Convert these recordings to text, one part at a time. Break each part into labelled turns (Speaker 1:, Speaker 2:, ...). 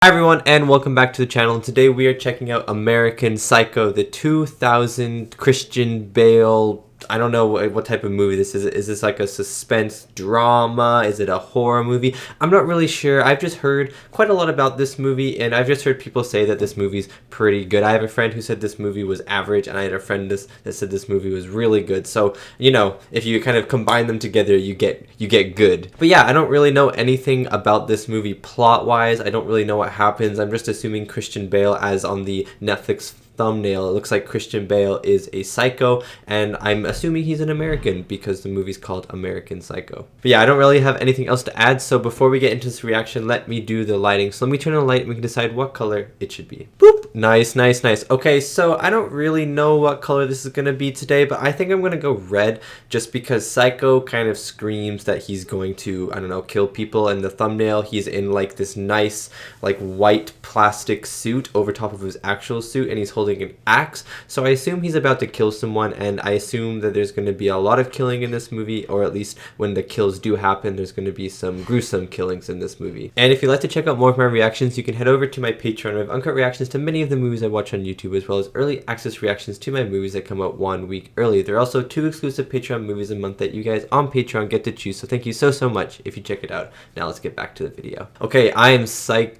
Speaker 1: Hi everyone and welcome back to the channel, and today we are checking out American Psycho, the 2000 Christian Bale. I don't know what type of movie this is. Is this like a suspense drama? Is it a horror movie? I'm not really sure. I've just heard quite a lot about this movie, and I've just heard people say that this movie's pretty good. I have a friend who said this movie was average, and I had a friend that said this movie was really good. So, you know, if you kind of combine them together, you get good. But yeah, I don't really know anything about this movie plot-wise. I don't really know what happens. I'm just assuming Christian Bale, as on the Netflix thumbnail, it looks like Christian Bale is a psycho, and I'm assuming he's an American because the movie's called American Psycho. But yeah, I don't really have anything else to add, so before we get into this reaction, let me do the lighting. So let me turn on the light and we can decide what color it should be. Boop! Nice, nice, nice. Okay, so I don't really know what color this is gonna be today, but I think I'm gonna go red just because Psycho kind of screams that he's going to, I don't know, kill people. In the thumbnail, he's in like this nice, like white plastic suit over top of his actual suit, and he's holding an axe, so I assume he's about to kill someone, and I assume that there's going to be a lot of killing in this movie, or at least when the kills do happen, there's going to be some gruesome killings in this movie. And if you'd like to check out more of my reactions, you can head over to my Patreon. I have uncut reactions to many of the movies I watch on YouTube, as well as early access reactions to my movies that come out 1 week early. There are also 2 exclusive Patreon movies a month that you guys on Patreon get to choose, so thank you so much if you check it out. Now let's get back to the video. Okay, I am psyched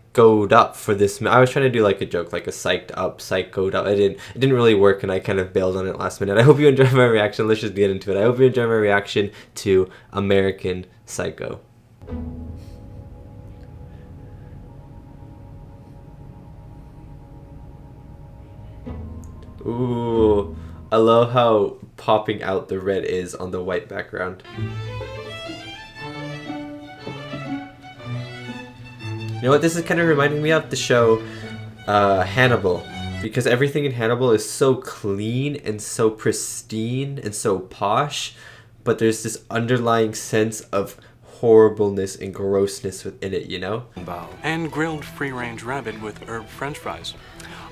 Speaker 1: up for this. I was trying to do like a joke, like a psyched up. It didn't really work, and I kind of bailed on it last minute. I hope you enjoyed my reaction. Let's just get into it. I hope you enjoyed my reaction to American Psycho. Ooh, I love how popping out the red is on the white background. You know what this is kind of reminding me of? The show Hannibal. Because everything in Hannibal is so clean and so pristine and so posh, but there's this underlying sense of horribleness and grossness within it, you know?
Speaker 2: And grilled free-range rabbit with herb french fries.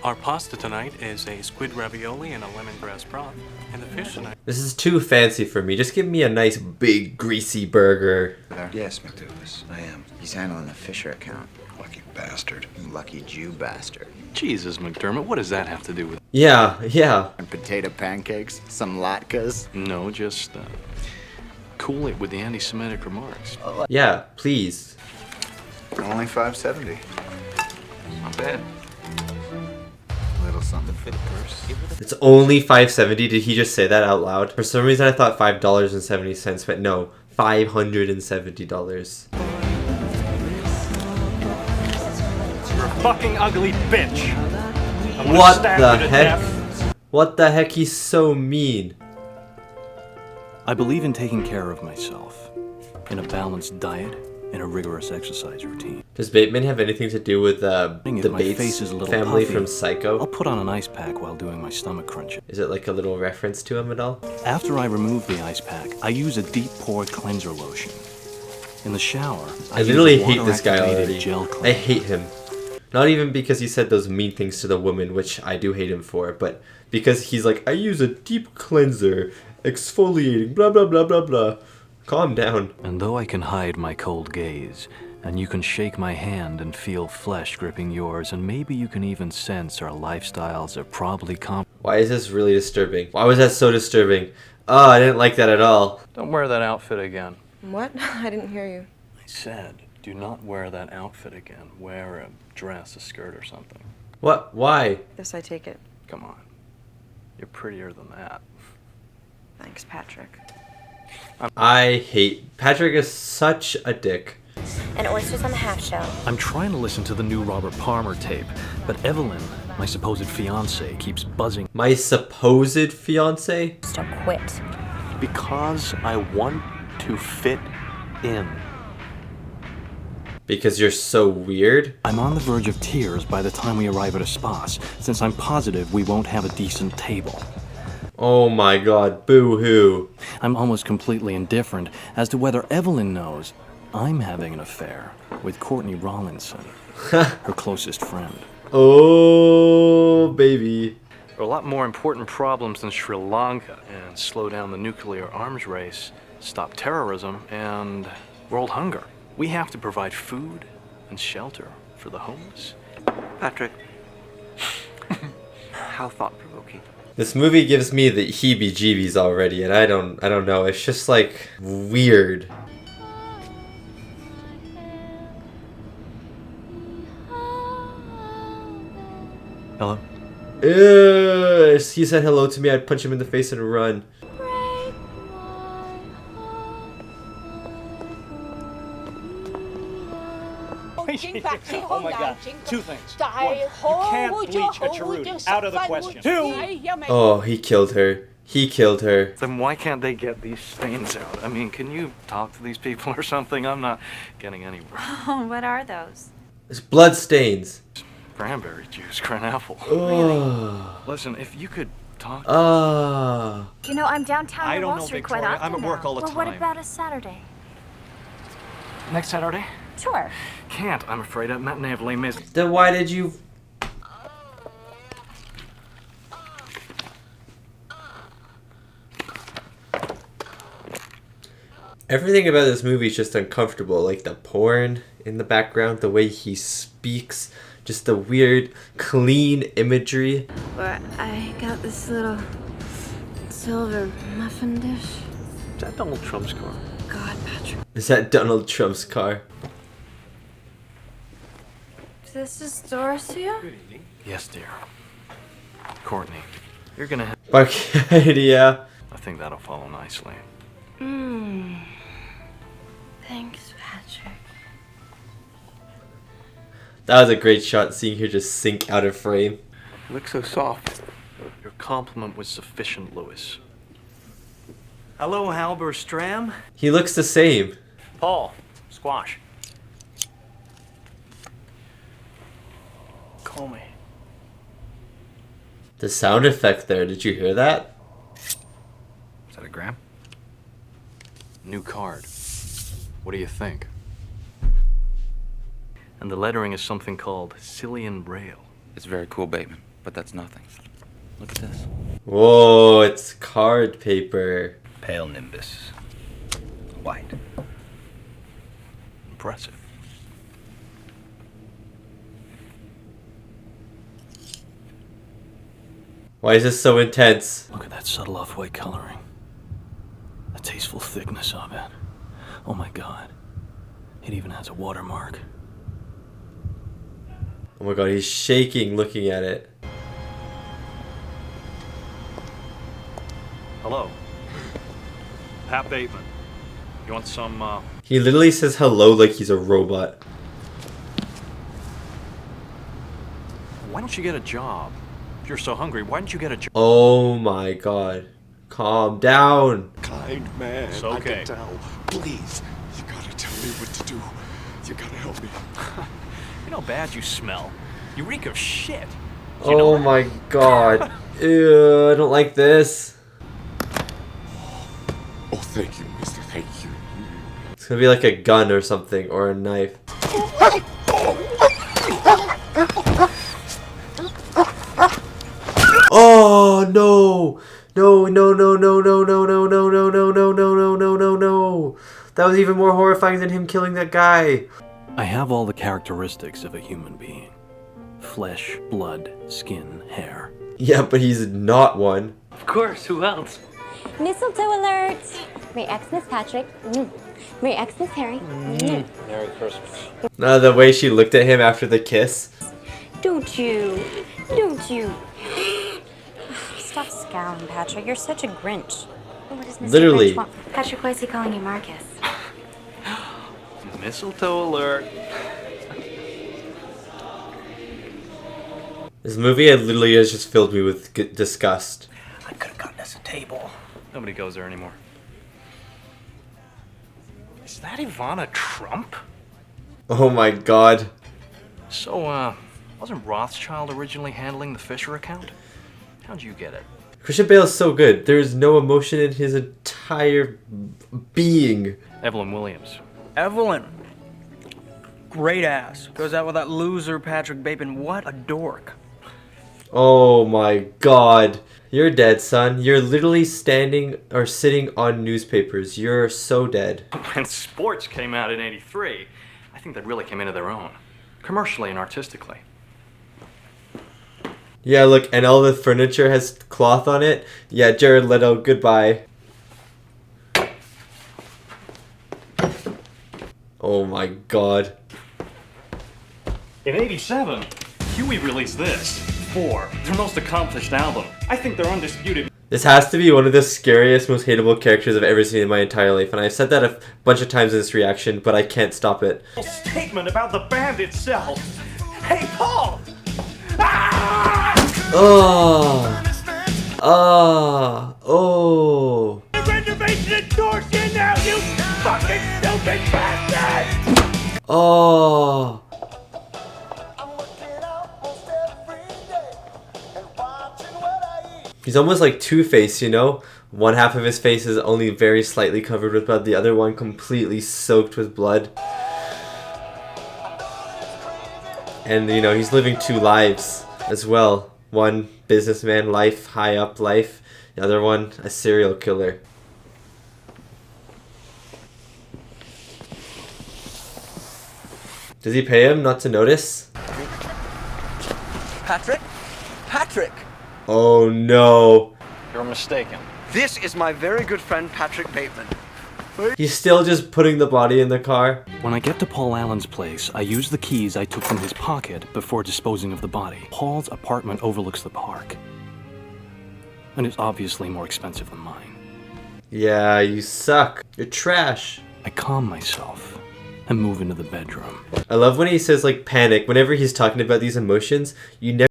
Speaker 2: Our pasta tonight is a squid ravioli and a lemongrass broth. And the fish tonight...
Speaker 1: This is too fancy for me. Just give me a nice, big, greasy burger.
Speaker 3: Yes, McDougas, I am. He's handling the Fisher account. Lucky bastard. Lucky Jew bastard.
Speaker 2: Jesus, McDermott, what does that have to do with...
Speaker 1: Yeah.
Speaker 3: And potato pancakes, some latkes.
Speaker 2: No, just cool it with the anti-Semitic remarks.
Speaker 1: Yeah, please.
Speaker 3: Only $5.70. Not bad. A little something for the purse.
Speaker 1: It's only $5.70. Did he just say that out loud? For some reason I thought $5.70, but no, $570.
Speaker 2: Fucking ugly bitch.
Speaker 1: What the heck? What the heck? He's so mean.
Speaker 4: I believe in taking care of myself, in a balanced diet, and a rigorous exercise routine.
Speaker 1: Does Bateman have anything to do with the Bates family
Speaker 4: puffy,
Speaker 1: from Psycho?
Speaker 4: I'll put on an ice pack while doing my stomach crunching.
Speaker 1: Is it like a little reference to him at all?
Speaker 4: After I remove the ice pack, I use a deep pore cleanser lotion. In the shower,
Speaker 1: I literally hate this guy already.
Speaker 4: Gel
Speaker 1: I hate him. Not even because he said those mean things to the woman, which I do hate him for, but because he's like, I use a deep cleanser, exfoliating, blah blah blah blah blah. Calm down.
Speaker 4: And though I can hide my cold gaze, and you can shake my hand and feel flesh gripping yours, and maybe you can even sense our lifestyles are probably
Speaker 1: Why is this really disturbing? Why was that so disturbing? Oh, I didn't like that at all.
Speaker 2: Don't wear that outfit again.
Speaker 5: What? I didn't hear you.
Speaker 2: I said, do not wear that outfit again. Wear a dress, a skirt, or something.
Speaker 1: What? Why?
Speaker 5: Yes, I take it.
Speaker 2: Come on. You're prettier than that.
Speaker 5: Thanks, Patrick.
Speaker 1: I hate... Patrick is such a dick.
Speaker 6: And oysters on the half shell.
Speaker 4: I'm trying to listen to the new Robert Palmer tape, but Evelyn, my supposed fiance, keeps buzzing.
Speaker 1: My supposed fiance?
Speaker 6: Just quit.
Speaker 2: Because I want to fit in.
Speaker 1: Because you're so weird?
Speaker 4: I'm on the verge of tears by the time we arrive at a spas, since I'm positive we won't have a decent table.
Speaker 1: Oh my god, boo-hoo.
Speaker 4: I'm almost completely indifferent as to whether Evelyn knows I'm having an affair with Courtney Rawlinson, her closest friend.
Speaker 1: Oh, baby.
Speaker 2: There are a lot more important problems than Sri Lanka, and slow down the nuclear arms race, stop terrorism, and world hunger. We have to provide food and shelter
Speaker 4: for the homeless.
Speaker 7: Patrick. How thought-provoking.
Speaker 1: This movie gives me the heebie-jeebies already, and I don't know. It's just like weird.
Speaker 4: Hello?
Speaker 1: If he said hello to me, I'd punch him in the face and run.
Speaker 8: Oh my god. Two things. One, you can't bleach a cheruti. Out of the question. Two.
Speaker 1: Oh, he killed her. He killed her.
Speaker 4: Then why can't they get these stains out? I mean, can you talk to these people or something? I'm not getting anywhere.
Speaker 9: Oh, what are those?
Speaker 1: It's blood stains.
Speaker 4: Cranberry juice, cranapple.
Speaker 1: Oh.
Speaker 4: Listen, if you could talk.
Speaker 1: Ah.
Speaker 9: You know, I'm downtown
Speaker 8: I
Speaker 9: on
Speaker 8: don't
Speaker 9: Wall
Speaker 8: know,
Speaker 9: Street quite
Speaker 8: Victoria.
Speaker 9: often
Speaker 8: I'm at work
Speaker 9: now.
Speaker 8: all the
Speaker 9: Well, what
Speaker 8: time.
Speaker 9: about a Saturday?
Speaker 4: Next Saturday?
Speaker 9: Sure.
Speaker 4: Can't, I'm afraid. At matinee of Les Mis.
Speaker 1: Then why did you... Everything about this movie is just uncomfortable. Like the porn in the background, the way he speaks, just the weird, clean imagery.
Speaker 5: Where I got this little silver muffin dish.
Speaker 4: Is that Donald Trump's car?
Speaker 5: God, Patrick.
Speaker 1: Is that Donald Trump's car?
Speaker 5: This is Dorothea?
Speaker 4: Yes, dear. Courtney, you're gonna have...
Speaker 1: Yeah.
Speaker 4: I think that'll follow nicely.
Speaker 5: Thanks, Patrick.
Speaker 1: That was a great shot, seeing her just sink out of frame.
Speaker 7: You look so soft.
Speaker 4: Your compliment was sufficient, Lewis. Hello, Halberstram.
Speaker 1: He looks the same.
Speaker 8: Paul. Squash. Call me.
Speaker 1: The sound effect there, did you hear that?
Speaker 7: Is that a gram?
Speaker 4: New card. What do you think? And the lettering is something called Cillian Braille.
Speaker 7: It's very cool, Bateman, but that's nothing. Look at this.
Speaker 1: Whoa, it's card paper.
Speaker 7: Pale nimbus. White.
Speaker 4: Impressive.
Speaker 1: Why is this so intense?
Speaker 4: Look at that subtle off-white coloring. The tasteful thickness of it. Oh my god. It even has a watermark.
Speaker 1: Oh my god, he's shaking looking at it.
Speaker 8: Hello. Pat Bateman. You want some,
Speaker 1: He literally says hello like he's a robot.
Speaker 4: Why don't you get a job? If you're so hungry, why don't you get a job?
Speaker 1: Oh my god. Calm down.
Speaker 10: Kind man.
Speaker 8: It's okay.
Speaker 10: I can tell. Please, you gotta tell me what to do. You gotta help me.
Speaker 8: You know how bad you smell. You reek of shit. Do you know
Speaker 1: Oh
Speaker 8: that?
Speaker 1: my god. Ew, I don't like this.
Speaker 10: Oh, thank you, mister. Thank you.
Speaker 1: It's gonna be like a gun or something, or a knife. Oh no! No, no, no, no, no, no, no, no, no, no, no, no, no, no, no, no. That was even more horrifying than him killing that guy.
Speaker 4: I have all the characteristics of a human being. Flesh, blood, skin, hair.
Speaker 1: Yeah, but he's not one.
Speaker 7: Of course, who else?
Speaker 6: Mistletoe alert! Merry Xmas, Patrick. Merry Xmas, Harry.
Speaker 8: Merry Christmas.
Speaker 1: No, the way she looked at him after the kiss.
Speaker 6: Don't you? Don't you? Stop scowling, Patrick. You're such a Grinch. What does Mr.
Speaker 1: Literally.
Speaker 6: Grinch want? Patrick, why is he calling you Marcus?
Speaker 4: Mistletoe alert.
Speaker 1: This movie literally has just filled me with disgust.
Speaker 7: I could have gotten us a table.
Speaker 4: Nobody goes there anymore. Is that Ivana Trump?
Speaker 1: Oh my god.
Speaker 4: So, wasn't Rothschild originally handling the Fisher account? How'd you get it?
Speaker 1: Christian Bale is so good. There's no emotion in his entire being.
Speaker 4: Evelyn Williams.
Speaker 11: Evelyn. Great ass. Goes out with that loser Patrick Bateman. What a dork.
Speaker 1: Oh my god. You're dead, son. You're literally standing or sitting on newspapers. You're so dead.
Speaker 4: When Sports came out in '83, I think they really came into their own. commercially and artistically.
Speaker 1: Yeah, look, and all the furniture has cloth on it. Yeah, Jared Leto, goodbye. Oh my god.
Speaker 8: In '87, Huey released this. 4, their most accomplished album. I think they're undisputed.
Speaker 1: This has to be one of the scariest, most hateable characters I've ever seen in my entire life, and I've said that a bunch of times in this reaction, but I can't stop it.
Speaker 8: Statement about the band itself. Hey, Paul! Ah!
Speaker 1: Oh. Oh.
Speaker 8: The reservation endorsed now, you fucking stupid bastard!
Speaker 1: Oh. He's almost like Two-Face, you know? One half of his face is only very slightly covered with blood, the other one completely soaked with blood. And, you know, he's living 2 lives as well. One, businessman life, high up life. The other one, a serial killer. Does he pay him not to notice?
Speaker 12: Patrick? Patrick!
Speaker 1: Oh no.
Speaker 4: You're mistaken.
Speaker 12: This is my very good friend Patrick Bateman.
Speaker 1: He's still just putting the body in the car.
Speaker 4: When I get to Paul Allen's place, I use the keys I took from his pocket before disposing of the body. Paul's apartment overlooks the park, and it's obviously more expensive than mine.
Speaker 1: Yeah, you suck. You're trash.
Speaker 4: I calm myself and move into the bedroom.
Speaker 1: I love when he says like panic. Whenever he's talking about these emotions, you never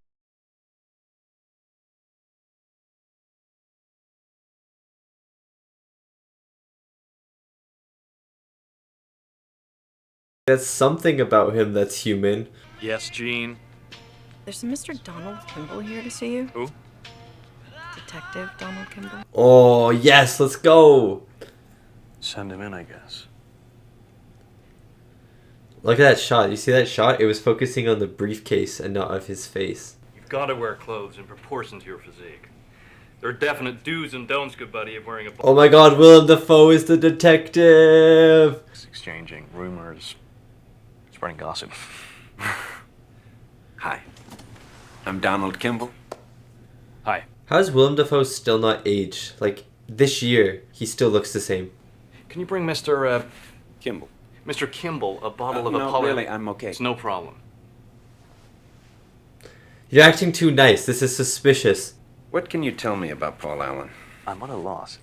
Speaker 1: There's something about him that's human.
Speaker 4: Yes, Gene.
Speaker 13: There's a Mr. Donald Kimball here to see you.
Speaker 4: Who?
Speaker 13: Detective Donald Kimball.
Speaker 1: Oh, yes, let's go.
Speaker 4: Send him in, I guess.
Speaker 1: Look at that shot. You see that shot? It was focusing on the briefcase and not of his face.
Speaker 4: You've got to wear clothes in proportion to your physique. There are definite do's and don'ts, good buddy, of wearing a...
Speaker 1: Oh my god, Willem Dafoe is the detective.
Speaker 4: Exchanging rumors, spreading gossip.
Speaker 14: Hi, I'm Donald Kimball.
Speaker 4: Hi.
Speaker 1: How is Willem Dafoe still not aged? Like, this year, he still looks the same.
Speaker 4: Can you bring Mr.
Speaker 14: Kimball.
Speaker 4: Mr. Kimball a bottle of
Speaker 14: no,
Speaker 4: Apollo?
Speaker 14: really, I'm okay.
Speaker 4: It's no problem.
Speaker 1: You're acting too nice. This is suspicious.
Speaker 14: What can you tell me about Paul Allen?
Speaker 4: I'm at a loss.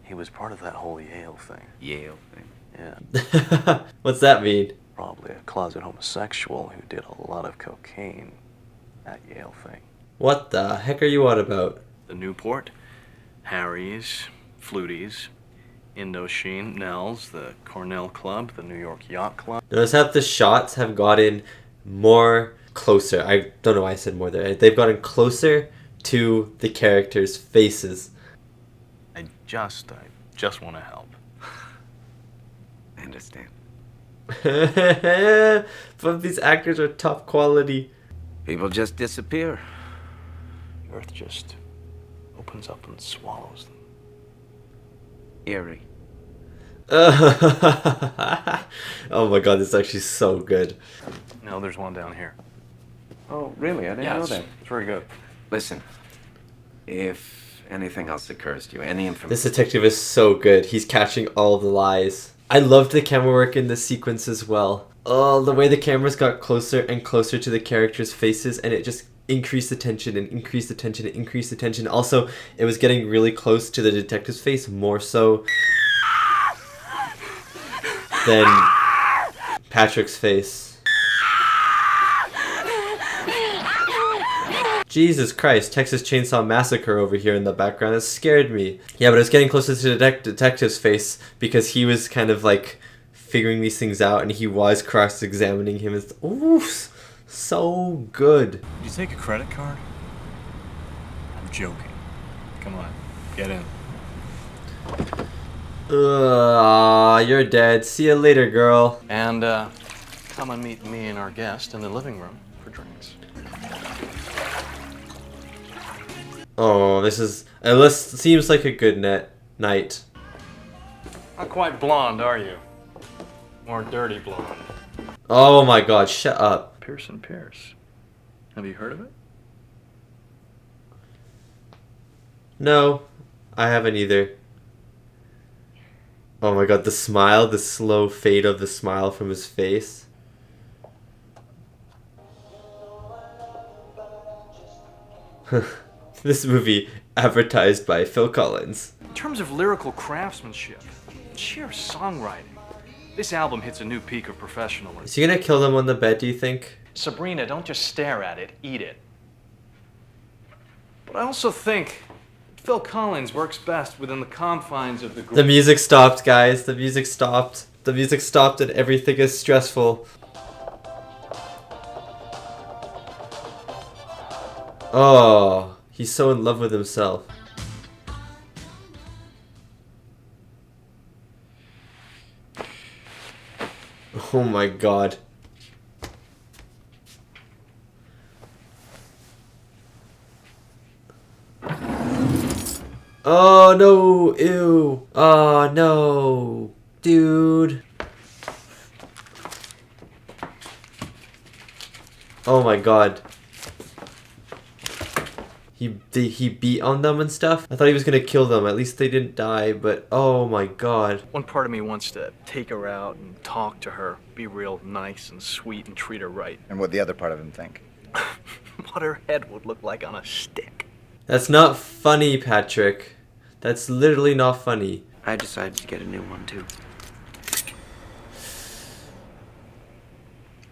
Speaker 4: He was part of that whole Yale thing.
Speaker 14: Yale thing?
Speaker 4: Yeah.
Speaker 1: What's that mean?
Speaker 4: Probably a closet homosexual who did a lot of cocaine. That Yale thing.
Speaker 1: What the heck are you on about?
Speaker 4: The Newport, Harry's, Fluties, Indochine, Nell's, the Cornell Club, the New York Yacht Club.
Speaker 1: Notice how the shots have gotten more closer. I don't know why I said more there. They've gotten closer to the characters' faces.
Speaker 4: I just want to help.
Speaker 14: I understand.
Speaker 1: But these actors are top quality.
Speaker 14: People just disappear.
Speaker 4: The Earth just opens up and swallows them.
Speaker 14: Eerie.
Speaker 1: Oh my god, this is actually so good.
Speaker 4: No, there's one down here.
Speaker 14: Oh, really? I didn't know that.
Speaker 4: It's very good.
Speaker 14: Listen, if anything else occurs to you, any information...
Speaker 1: This detective is so good. He's catching all the lies. I loved the camera work in this sequence as well. Oh, the way the cameras got closer and closer to the characters' faces, and it just increased the tension and increased the tension and increased the tension. Also, it was getting really close to the detective's face, more so than Patrick's face. Jesus Christ, Texas Chainsaw Massacre over here in the background. That scared me. Yeah, but it was getting closer to the detective's face because he was kind of like figuring these things out and he was cross-examining him. It's, oof, so good.
Speaker 15: Did you take a credit card? I'm joking. Come on, get in.
Speaker 1: You're dead. See you later, girl.
Speaker 4: And come and meet me and our guest in the living room for drinks.
Speaker 1: Oh, this seems like a good night.
Speaker 4: Not quite blonde, are you? More dirty blonde.
Speaker 1: Oh my god, shut up.
Speaker 8: Pearson Pierce. Have you heard of it?
Speaker 1: No, I haven't either. Oh my god, the smile, the slow fade of the smile from his face. This movie advertised by Phil Collins.
Speaker 4: In terms of lyrical craftsmanship, sheer songwriting, this album hits a new peak of professionalism.
Speaker 1: Is he gonna kill them on the bed, do you think?
Speaker 4: Sabrina, don't just stare at it, eat it. But I also think Phil Collins works best within the confines of the group.
Speaker 1: The music stopped, guys. The music stopped. The music stopped and everything is stressful. Oh, he's so in love with himself. Oh my god. Oh no, ew. Oh no, dude. Oh my god. He beat on them and stuff? I thought he was gonna kill them. At least they didn't die, but oh my god.
Speaker 4: One part of me wants to take her out and talk to her, be real nice and sweet and treat her right.
Speaker 3: And what'd the other part of him think?
Speaker 4: What her head would look like on a stick.
Speaker 1: That's not funny, Patrick. That's literally not funny.
Speaker 12: I decided to get a new one too.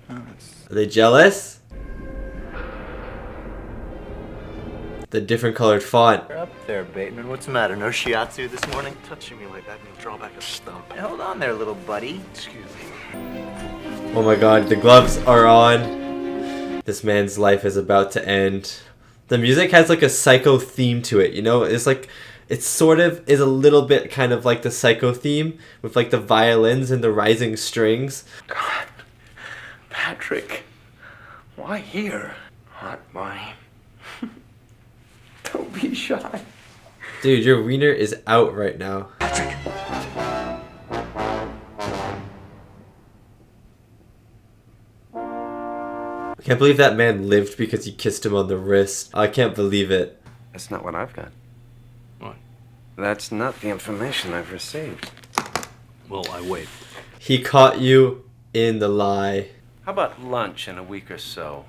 Speaker 3: Oh,
Speaker 1: Are they jealous? The different colored font.
Speaker 16: You're up there, Bateman. What's the matter? No shiatsu this morning?
Speaker 4: Touching me like that and you draw back a stump.
Speaker 16: Hey, hold on there, little buddy.
Speaker 4: Excuse me.
Speaker 1: Oh my god, the gloves are on. This man's life is about to end. The music has like a Psycho theme to it, you know? It's like, it sort of is a little bit kind of like the Psycho theme with like the violins and the rising strings.
Speaker 14: God, Patrick, why here?
Speaker 12: Hot boy.
Speaker 14: Don't be shy.
Speaker 1: Dude, your wiener is out right now.
Speaker 12: Patrick.
Speaker 1: I can't believe that man lived because you kissed him on the wrist. I can't believe it.
Speaker 14: That's not what I've got.
Speaker 4: What?
Speaker 14: That's not the information I've received.
Speaker 4: Well, I wait.
Speaker 1: He caught you in the lie.
Speaker 14: How about lunch in a week or so,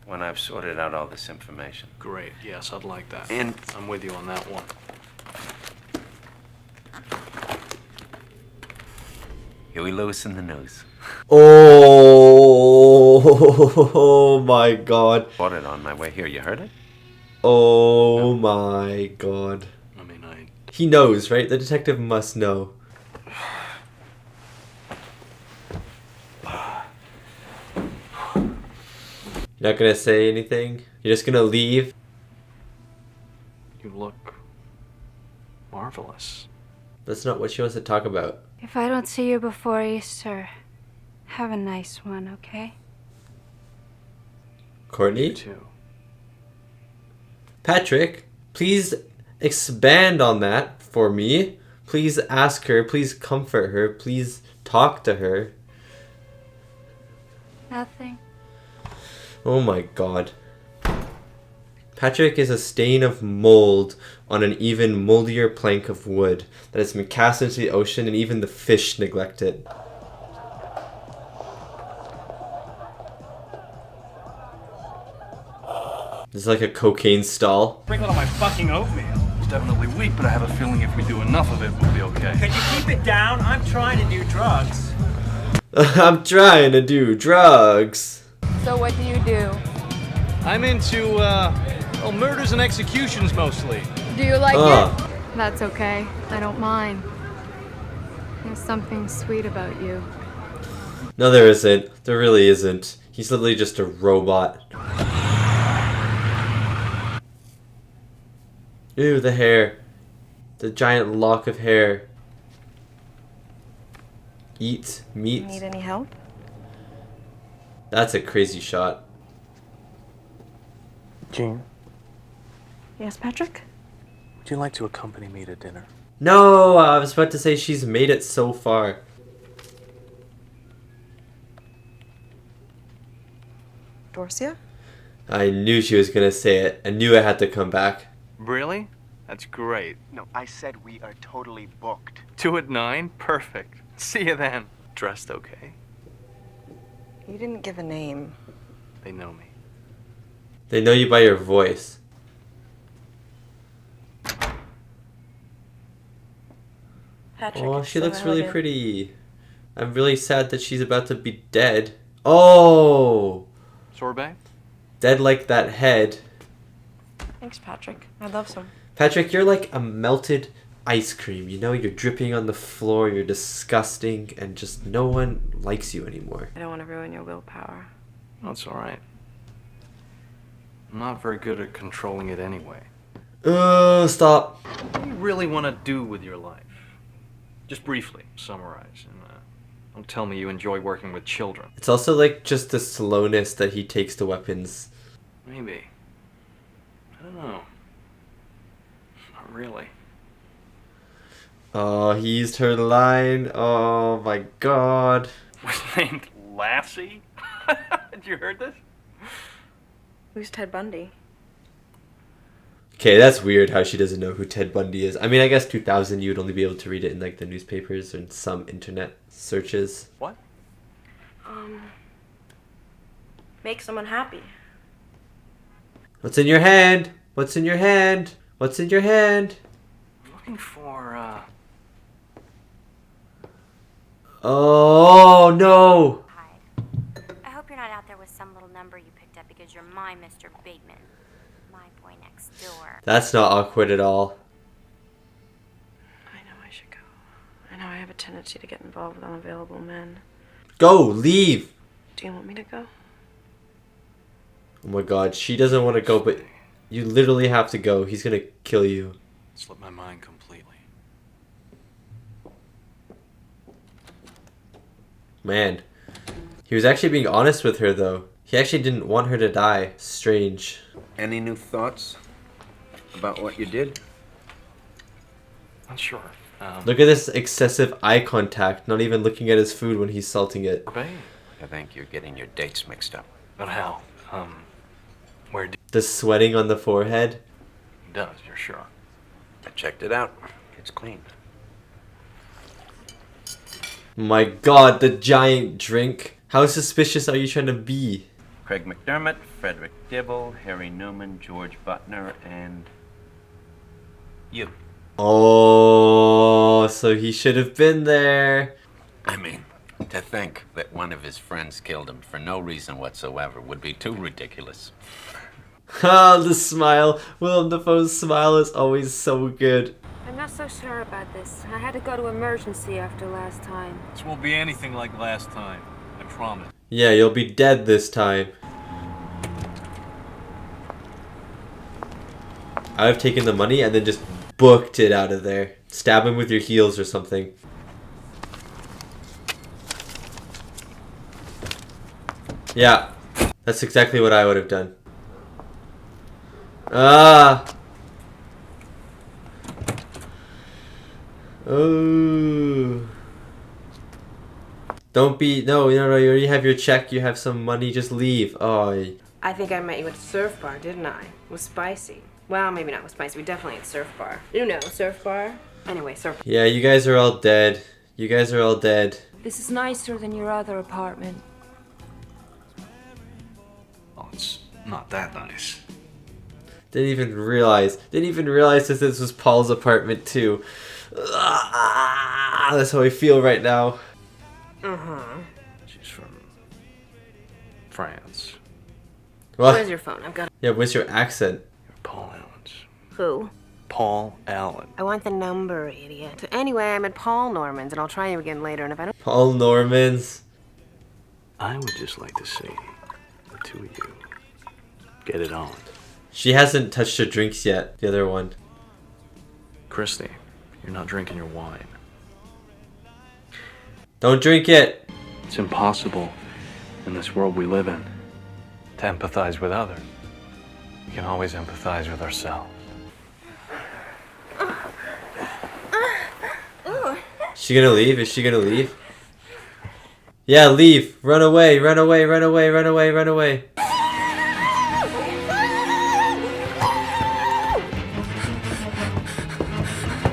Speaker 14: when I've sorted out all this information?
Speaker 4: Great, yes, I'd like that.
Speaker 14: And
Speaker 4: I'm with you on that one.
Speaker 14: Huey Lewis in the news.
Speaker 1: Oh my god.
Speaker 14: Bought it on my way here. You heard it?
Speaker 1: Oh my god.
Speaker 4: I mean,
Speaker 1: He knows, right? The detective must know. You're not gonna say anything? You're just gonna leave?
Speaker 4: You look marvelous.
Speaker 1: That's not what she wants to talk about.
Speaker 5: If I don't see you before Easter, have a nice one, okay?
Speaker 1: Courtney?
Speaker 4: You too.
Speaker 1: Patrick, please expand on that for me. Please ask her. Please comfort her. Please talk to her.
Speaker 5: Nothing.
Speaker 1: Oh my god. Patrick is a stain of mold on an even moldier plank of wood that has been cast into the ocean, and even the fish neglect it. This is like a cocaine stall.
Speaker 8: Sprinkle on my fucking oatmeal.
Speaker 4: It's definitely weak, but I have a feeling if we do enough of it, we'll be okay.
Speaker 17: Could you keep it down? I'm trying to do drugs.
Speaker 1: I'm trying to do drugs.
Speaker 18: So what do you do?
Speaker 4: I'm into, murders and executions mostly.
Speaker 18: Do you like it? That's okay. I don't mind. There's something sweet about you.
Speaker 1: No, there isn't. There really isn't. He's literally just a robot. Ew, the hair. The giant lock of hair. Eat meat.
Speaker 13: Need any help?
Speaker 1: That's a crazy shot.
Speaker 4: Jean,
Speaker 13: Yes, Patrick?
Speaker 4: would you like to accompany me to dinner?
Speaker 1: No, I was about to say she's made it so far.
Speaker 13: Dorcia?
Speaker 1: I knew she was gonna say it. I knew I had to come back.
Speaker 4: Really? That's great.
Speaker 16: No, I said we are totally booked.
Speaker 4: 2 at 9? Perfect. See you then. Dressed okay?
Speaker 13: You didn't give a name.
Speaker 4: They know me.
Speaker 1: They know you by your voice.
Speaker 13: Patrick,
Speaker 1: Oh, she
Speaker 13: so
Speaker 1: looks really
Speaker 13: elegant.
Speaker 1: pretty. I'm really sad that she's about to be dead. Oh!
Speaker 4: Sorbet?
Speaker 1: Dead like that head.
Speaker 13: Thanks, Patrick. I'd love some.
Speaker 1: Patrick, you're like a melted ice cream. You know, you're dripping on the floor, you're disgusting, and just no one likes you anymore.
Speaker 13: I don't want to ruin your willpower.
Speaker 4: That's alright. I'm not very good at controlling it anyway.
Speaker 1: Stop.
Speaker 4: What do you really want to do with your life? Just briefly summarize. And, don't tell me you enjoy working with children.
Speaker 1: It's also like just the slowness that he takes to weapons.
Speaker 4: Maybe. I don't know. Not really.
Speaker 1: Oh, he used her line. Oh my god.
Speaker 4: Was named Lassie? Had you heard this?
Speaker 13: Who's Ted Bundy?
Speaker 1: Okay, that's weird how she doesn't know who Ted Bundy is. I mean, I guess 2000 you'd only be able to read it in like the newspapers and some internet searches.
Speaker 4: What?
Speaker 13: Make someone happy.
Speaker 1: What's in your hand? What's in your hand? What's in your hand?
Speaker 4: I'm looking for,
Speaker 1: Oh, no!
Speaker 6: I hope you're not out there with some little number you picked up because you're my Mr. Bateman. My boy next door.
Speaker 1: That's not awkward at all.
Speaker 13: I know I should go. I know I have a tendency to get involved with unavailable men.
Speaker 1: Go! Leave!
Speaker 13: Do you want me to go?
Speaker 1: Oh my god, she doesn't want to go, but you literally have to go. He's gonna kill you.
Speaker 2: Slipped my mind completely.
Speaker 1: Man. He was actually being honest with her, though. He actually didn't want her to die. Strange.
Speaker 14: Any new thoughts about what you did?
Speaker 4: Not sure.
Speaker 1: Look at this excessive eye contact, not even looking at his food when he's salting it.
Speaker 14: I think you're getting your dates mixed up.
Speaker 4: But how? Where do
Speaker 1: The sweating on the forehead.
Speaker 4: he does, you're sure?
Speaker 14: I checked it out. It's clean.
Speaker 1: My god, the giant drink. How suspicious are you trying to be?
Speaker 16: Craig McDermott, Frederick Dibble, Harry Newman, George Butner, and you.
Speaker 1: Oh, so he should have been there.
Speaker 14: I mean, to think that one of his friends killed him for no reason whatsoever would be too ridiculous.
Speaker 1: Oh, the smile. Willem Dafoe's smile is always so good.
Speaker 18: I'm not so sure about this. I had to go to emergency after last time.
Speaker 15: This won't be anything like last time. I promise.
Speaker 1: Yeah, you'll be dead this time. I would have taken the money and then just booked it out of there. Stab him with your heels or something. Yeah, that's exactly what I would have done. Ah! Oh. Don't be, no, you already have your check, you have some money, just leave. Oh.
Speaker 13: I think I met you at a surf bar, didn't I? It was spicy. Well, maybe not with spicy. We definitely at surf bar. You know, surf bar. Anyway, surf.
Speaker 1: Yeah, you guys are all dead. You guys are all dead.
Speaker 18: This is nicer than your other apartment.
Speaker 15: Oh, it's not that nice.
Speaker 1: Didn't even realize that this was Paul's apartment too. That's how I feel right now.
Speaker 4: She's from France.
Speaker 1: What?
Speaker 13: Where's your phone? I've got it.
Speaker 1: Yeah, what's your accent?
Speaker 4: You're Paul Allen's.
Speaker 13: Who?
Speaker 4: Paul Allen.
Speaker 13: I want the number, idiot. Anyway, I'm at Paul Norman's, and I'll try you again later, and if I don't...
Speaker 1: Paul Norman's.
Speaker 4: I would just like to see the two of you get it on.
Speaker 1: She hasn't touched her drinks yet, the other one.
Speaker 4: Christy, you're not drinking your wine.
Speaker 1: Don't drink it!
Speaker 4: It's impossible in this world we live in to empathize with others. We can always empathize with ourselves.
Speaker 1: She gonna leave? Is she gonna leave? Yeah, leave! Run away, run away, run away, run away, run away.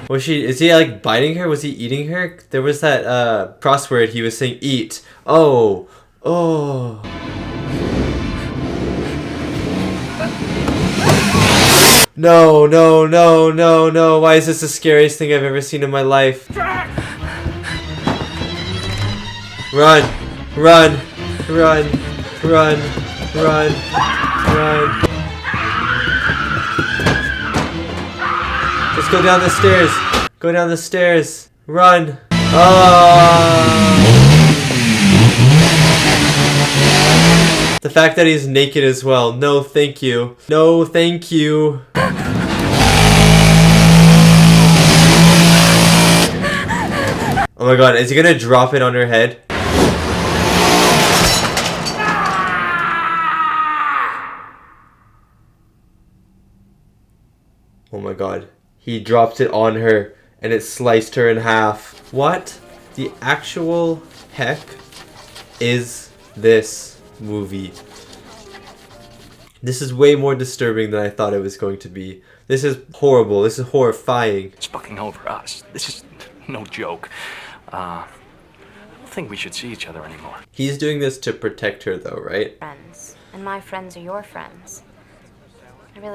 Speaker 1: Was she, is he like biting her? Was he eating her? There was that crossword he was saying eat. Oh. Oh. No, no, no, no, no. Why is this the scariest thing I've ever seen in my life? Run, run, run, run, run, run. Just go down the stairs. Go down the stairs. Run. The fact that he's naked as well. No, thank you. No, thank you. Oh my god, is he gonna drop it on her head? Oh my god. He dropped it on her and it sliced her in half. What the actual heck is this movie? This is way more disturbing than I thought it was going to be. This is horrible. This is horrifying.
Speaker 4: It's fucking over us. This is no joke. I don't think we should see each other anymore.
Speaker 1: He's doing this to protect her though, right?
Speaker 6: Friends. And my friends are your friends.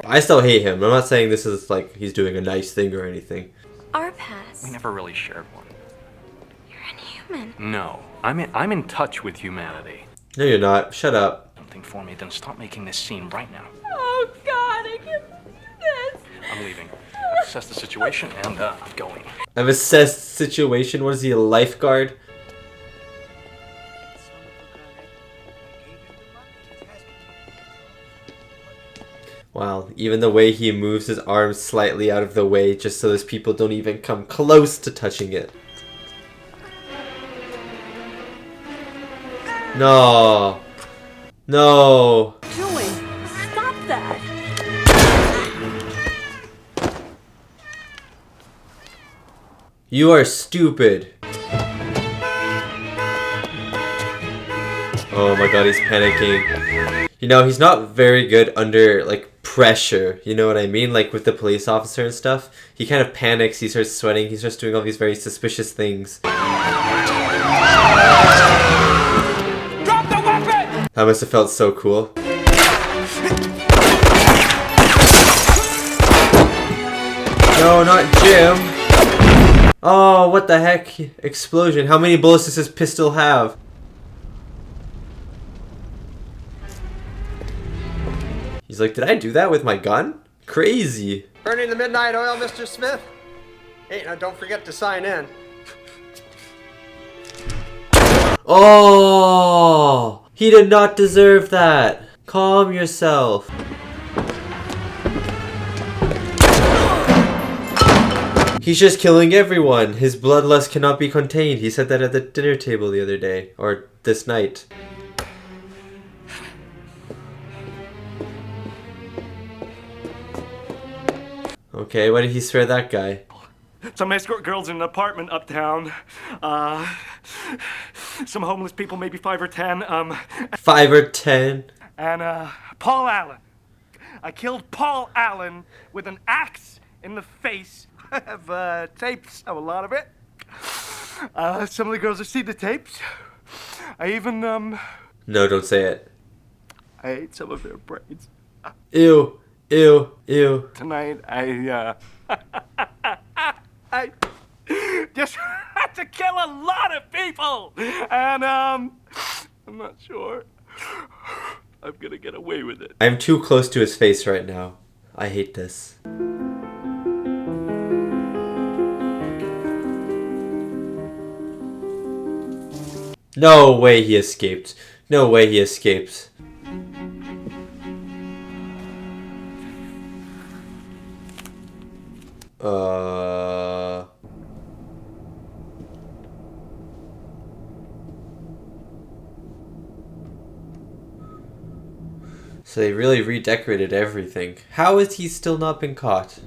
Speaker 1: I still hate him. I'm not saying this is like he's doing a nice thing or anything.
Speaker 6: Our past.
Speaker 4: We never really shared one.
Speaker 6: You're inhuman.
Speaker 4: No, I'm in touch with humanity.
Speaker 1: No, you're not. Shut up.
Speaker 4: Something for me, then stop making this scene right now.
Speaker 5: Oh God, I can't believe this.
Speaker 4: I'm leaving. I've assessed the situation and I'm going.
Speaker 1: I've assessed the situation. What is he, a lifeguard? Wow, even the way he moves his arms slightly out of the way just so those people don't even come close to touching it. No. No.
Speaker 5: Julie, stop that.
Speaker 1: You are stupid. Oh my god, he's panicking. You know, he's not very good under, like, pressure. You know what I mean? Like, with the police officer and stuff. He kind of panics, he starts sweating, he starts doing all these very suspicious things.
Speaker 5: Drop the weapon!
Speaker 1: That must have felt so cool. No, not Jim. Oh, what the heck? Explosion. How many bullets does his pistol have? He's like, did I do that with my gun? Crazy.
Speaker 19: Burning the midnight oil, Mr. Smith? Hey, now don't forget to sign in.
Speaker 1: Oh, he did not deserve that. Calm yourself. He's just killing everyone. His bloodlust cannot be contained. He said that at the dinner table the other day, or this night. Okay, why did he swear that guy?
Speaker 8: Some escort girls in an apartment uptown. Some homeless people, maybe 5 or 10.
Speaker 1: 5 or 10?
Speaker 8: And Paul Allen. I killed Paul Allen with an axe in the face. I have tapes of a lot of it. Some of the girls have seen the tapes. I even
Speaker 1: No, don't say it.
Speaker 8: I ate some of their brains.
Speaker 1: Ew. Ew. Ew.
Speaker 8: Tonight, I just had to kill a lot of people, and I'm not sure I'm gonna get away with it.
Speaker 1: I'm too close to his face right now. I hate this. No way he escaped. No way he escaped. So they really redecorated everything. How has he still not been caught?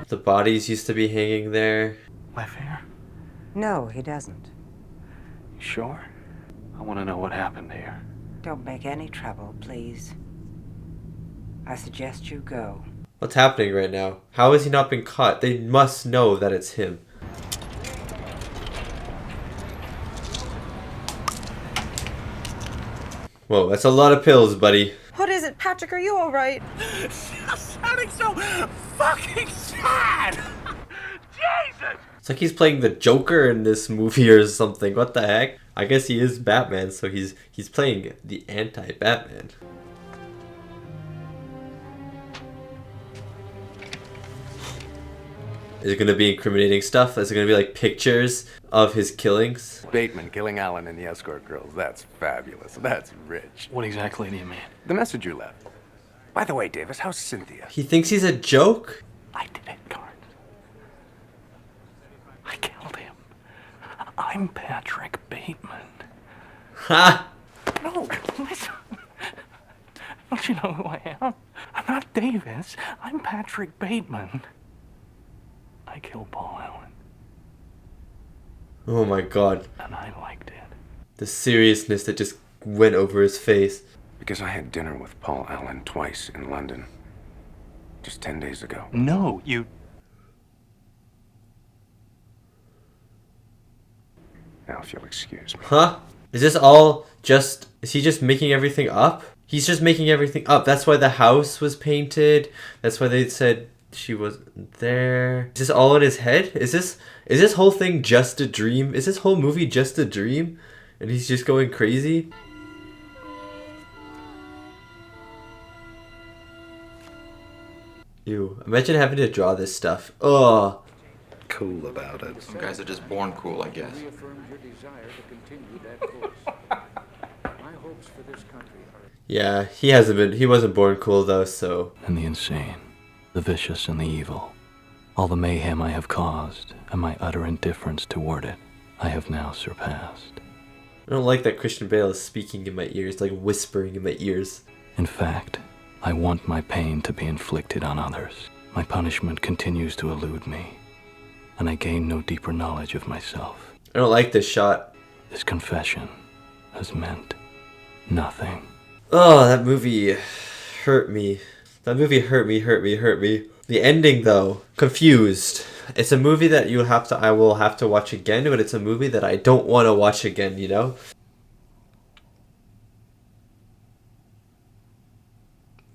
Speaker 1: The bodies used to be hanging there.
Speaker 4: Life here?
Speaker 20: No, he doesn't.
Speaker 4: Sure? I want to know what happened here.
Speaker 20: Don't make any trouble, please. I suggest you go.
Speaker 1: What's happening right now? How has he not been caught? They must know that it's him. Whoa, that's a lot of pills, buddy.
Speaker 11: What is it, Patrick? Are you all right?
Speaker 8: Sounding so fucking sad. Jesus.
Speaker 1: It's like he's playing the Joker in this movie or something. What the heck? I guess he is Batman, so he's playing the anti-Batman. Is it going to be incriminating stuff? Is it going to be like pictures of his killings?
Speaker 21: Bateman killing Allen and the escort girls. That's fabulous. That's rich.
Speaker 4: What exactly do you mean?
Speaker 21: The message you left. By the way, Davis, how's Cynthia?
Speaker 1: He thinks he's a joke?
Speaker 4: I did it, Card. I killed him. I'm Patrick Bateman.
Speaker 1: Ha!
Speaker 4: No, listen. Don't you know who I am? I'm not Davis. I'm Patrick Bateman. I killed Paul Allen.
Speaker 1: Oh my god.
Speaker 4: And I liked it.
Speaker 1: The seriousness that just went over his face.
Speaker 21: Because I had dinner with Paul Allen twice in London. Just 10 days ago.
Speaker 4: No, you...
Speaker 21: Now, if you'll excuse me.
Speaker 1: Huh? Is this all just... Is he just making everything up? He's just making everything up. That's why the house was painted. That's why they said she wasn't there. Is this all in his head? Is this whole thing just a dream? Is this whole movie just a dream? And he's just going crazy? Ew. Imagine having to draw this stuff. Ugh.
Speaker 3: Cool about it. Some guys are just born cool, I guess.
Speaker 1: Yeah, he wasn't born cool though, so.
Speaker 4: And the insane, the vicious and the evil, all the mayhem I have caused, and my utter indifference toward it, I have now surpassed.
Speaker 1: I don't like that Christian Bale is speaking in my ears, like whispering in my ears.
Speaker 4: In fact, I want my pain to be inflicted on others. My punishment continues to elude me, and I gain no deeper knowledge of myself.
Speaker 1: I don't like this shot.
Speaker 4: This confession has meant nothing.
Speaker 1: Oh, that movie hurt me. That movie hurt me. The ending, though, confused. It's a movie that I will have to watch again, but it's a movie that I don't want to watch again, you know?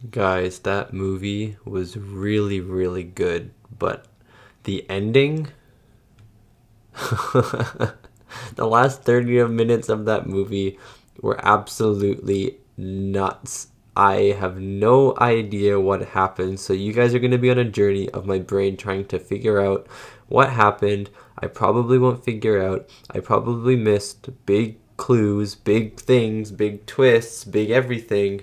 Speaker 1: Guys, that movie was really, really good, but the ending... the last 30 minutes of that movie were absolutely nuts. I have no idea what happened, so you guys are going to be on a journey of my brain trying to figure out what happened. I probably won't figure out. I probably missed big clues, big things, big twists, big everything.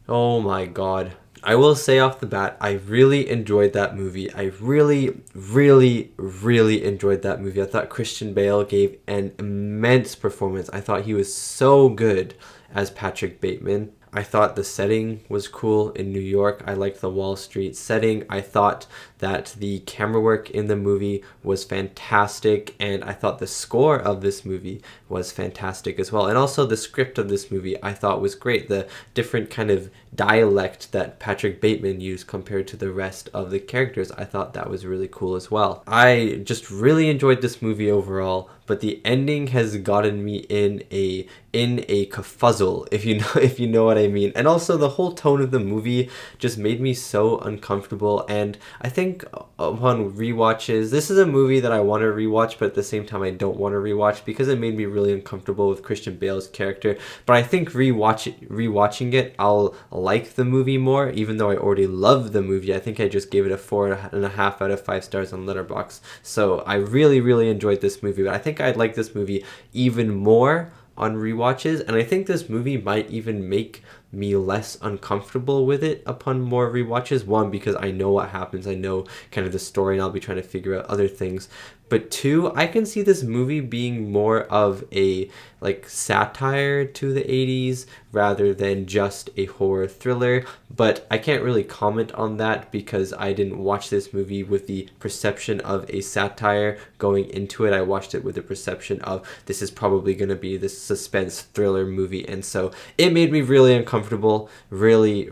Speaker 1: Oh my god. I will say off the bat, I really enjoyed that movie. I really, really, really enjoyed that movie. I thought Christian Bale gave an immense performance. I thought he was so good as Patrick Bateman. I thought the setting was cool in New York. I liked the Wall Street setting. I thought that the camera work in the movie was fantastic, and I thought the score of this movie was fantastic as well. And also the script of this movie I thought was great. The different kind of dialect that Patrick Bateman used compared to the rest of the characters, I thought that was really cool as well. I just really enjoyed this movie overall, but the ending has gotten me in a kerfuzzle, if you know what I mean. And also the whole tone of the movie just made me so uncomfortable, and I think upon rewatches, this is a movie that I want to rewatch, but at the same time I don't want to rewatch because it made me really uncomfortable with Christian Bale's character. But I think rewatching it, I'll like the movie more, even though I already love the movie. I think I just gave it a 4.5 out of 5 stars on Letterboxd. So I really, really enjoyed this movie, but I think I'd like this movie even more on rewatches, and I think this movie might even make me less uncomfortable with it upon more rewatches. One, because I know what happens, I know kind of the story, and I'll be trying to figure out other things. But 2, I can see this movie being more of a like satire to the 80s rather than just a horror thriller, but I can't really comment on that because I didn't watch this movie with the perception of a satire going into it. I watched it with the perception of this is probably going to be this suspense thriller movie, and so it made me really uncomfortable, really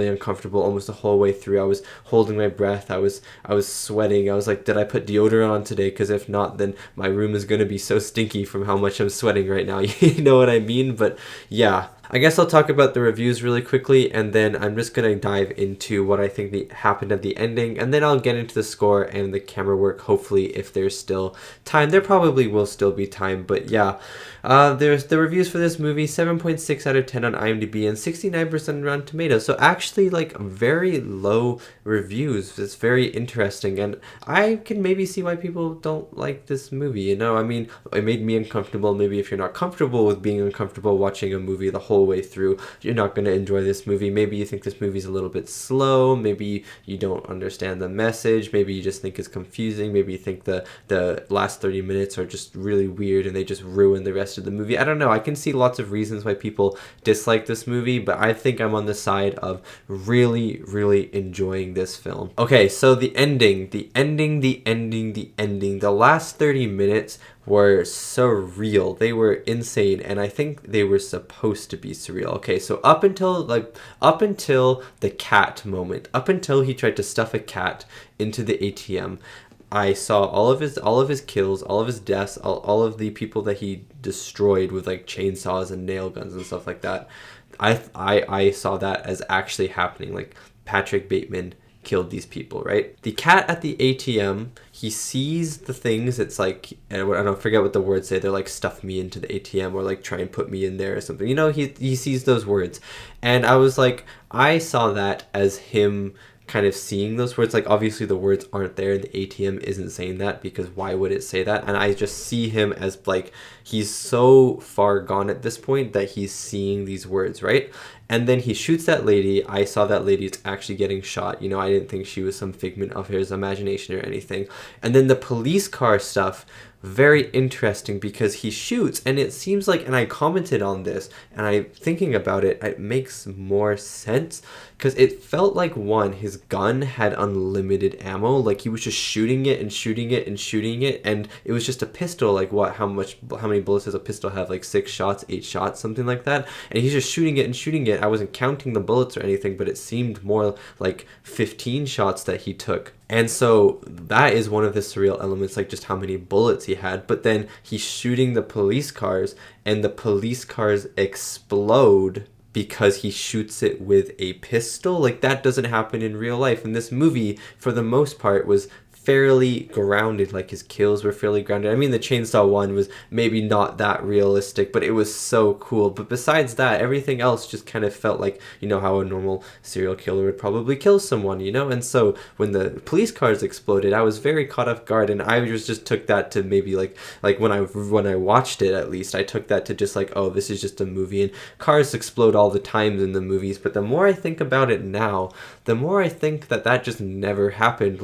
Speaker 1: uncomfortable almost the whole way through. I was holding my breath, I was sweating. I was like, did I put deodorant on today? Because if not, then my room is going to be so stinky from how much I'm sweating right now. You know what I mean? But yeah, I guess I'll talk about the reviews really quickly, and then I'm just going to dive into what I think happened at the ending, and then I'll get into the score and the camera work, hopefully, if there's still time. There probably will still be time, but yeah. There's the reviews for this movie, 7.6 out of 10 on IMDb and 69% on Rotten Tomatoes. So actually, like, very low reviews. It's very interesting, and I can maybe see why people don't like this movie, you know? I mean, it made me uncomfortable. Maybe if you're not comfortable with being uncomfortable watching a movie the whole way through, you're not going to enjoy this movie. Maybe you think this movie's a little bit slow. Maybe you don't understand the message. Maybe you just think it's confusing. Maybe you think the last 30 minutes are just really weird and they just ruin the rest of the movie. I don't know. I can see lots of reasons why people dislike this movie, but I think I'm on the side of really enjoying this film. Okay, so the ending. The last 30 minutes were surreal. They were insane, and I think they were supposed to be surreal. Okay, so up until the cat moment, up until he tried to stuff a cat into the ATM, I saw all of his kills, all of his deaths, all of the people that he destroyed with like chainsaws and nail guns and stuff like that. I saw that as actually happening. Like, Patrick Bateman killed these people, right? The cat at the ATM, he sees the things. It's like, I don't forget what the words say. They're like, stuff me into the ATM, or like, try and put me in there or something. You know, he sees those words. And I was like, I saw that as him kind of seeing those words. Like, obviously the words aren't there and the ATM isn't saying that, because why would it say that? And I just see him as like, he's so far gone at this point that he's seeing these words, right? And then he shoots that lady. I saw that lady's actually getting shot. You know, I didn't think she was some figment of his imagination or anything. And then the police car stuff, very interesting, because he shoots and it seems like, and I commented on this, and I thinking about it, it makes more sense, because it felt like, one, his gun had unlimited ammo. Like, he was just shooting it and shooting it and shooting it, and it was just a pistol. Like, what, how many bullets does a pistol have? Like 6 shots, 8 shots, something like that. And he's just shooting it and shooting it. I wasn't counting the bullets or anything, but it seemed more like 15 shots that he took. And so that is one of the surreal elements, like just how many bullets he had. But then he's shooting the police cars, and the police cars explode because he shoots it with a pistol. Like, that doesn't happen in real life. And this movie, for the most part, was fairly grounded. Like, his kills were fairly grounded. I mean, the chainsaw one was maybe not that realistic, but it was so cool. But besides that, everything else just kind of felt like, you know, how a normal serial killer would probably kill someone, you know? And so when the police cars exploded, I was very caught off guard, and I just took that to maybe like when I watched it, at least I took that to just like, oh, this is just a movie, and cars explode all the time in the movies. But the more I think about it now, the more I think that just never happened.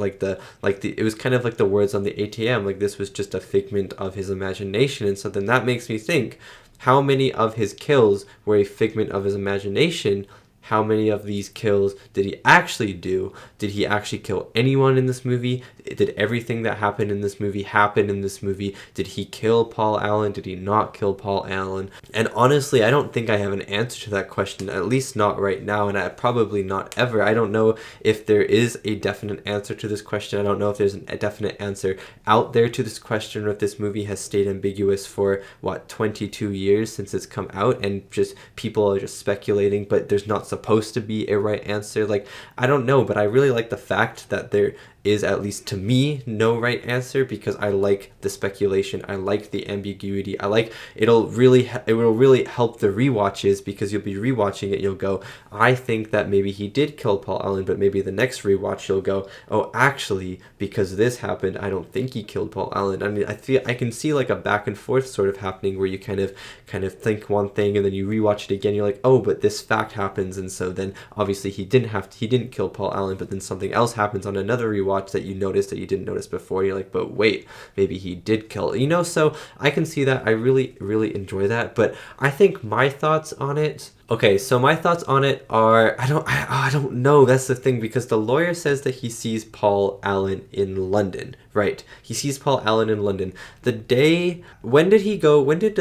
Speaker 1: It was kind of like the words on the ATM, like this was just a figment of his imagination. And so then that makes me think, how many of his kills were a figment of his imagination? How many of these kills did he actually do? Did he actually kill anyone in this movie? Did everything that happened in this movie happen in this movie? Did he kill Paul Allen? Did he not kill Paul Allen? And honestly, I don't think I have an answer to that question, at least not right now, and probably not ever. I don't know if there is a definite answer to this question. I don't know if there's a definite answer out there to this question, or if this movie has stayed ambiguous for, 22 years since it's come out, and just people are just speculating, but there's not supposed to be a right answer. Like, I don't know, but I really like the fact that there is, at least to me, no right answer, because I like the speculation, I like the ambiguity, I like it will really help the rewatches, because you'll be rewatching it, you'll go, I think that maybe he did kill Paul Allen, but maybe the next rewatch you'll go, oh, actually, because this happened, I don't think he killed Paul Allen. I mean, I can see like a back and forth sort of happening, where you kind of think one thing, and then you rewatch it again, you're like, oh, but this fact happens, and so then obviously he didn't kill Paul Allen, but then something else happens on another rewatch, rewatch that you notice that you didn't notice before. You're like, but wait, maybe he did kill, so I can see that. I really, really enjoy that. But I think my thoughts on it, okay, so my thoughts on it are, I don't know. That's the thing, because the lawyer says that he sees Paul Allen in London, right? He sees Paul Allen in London. The day, when did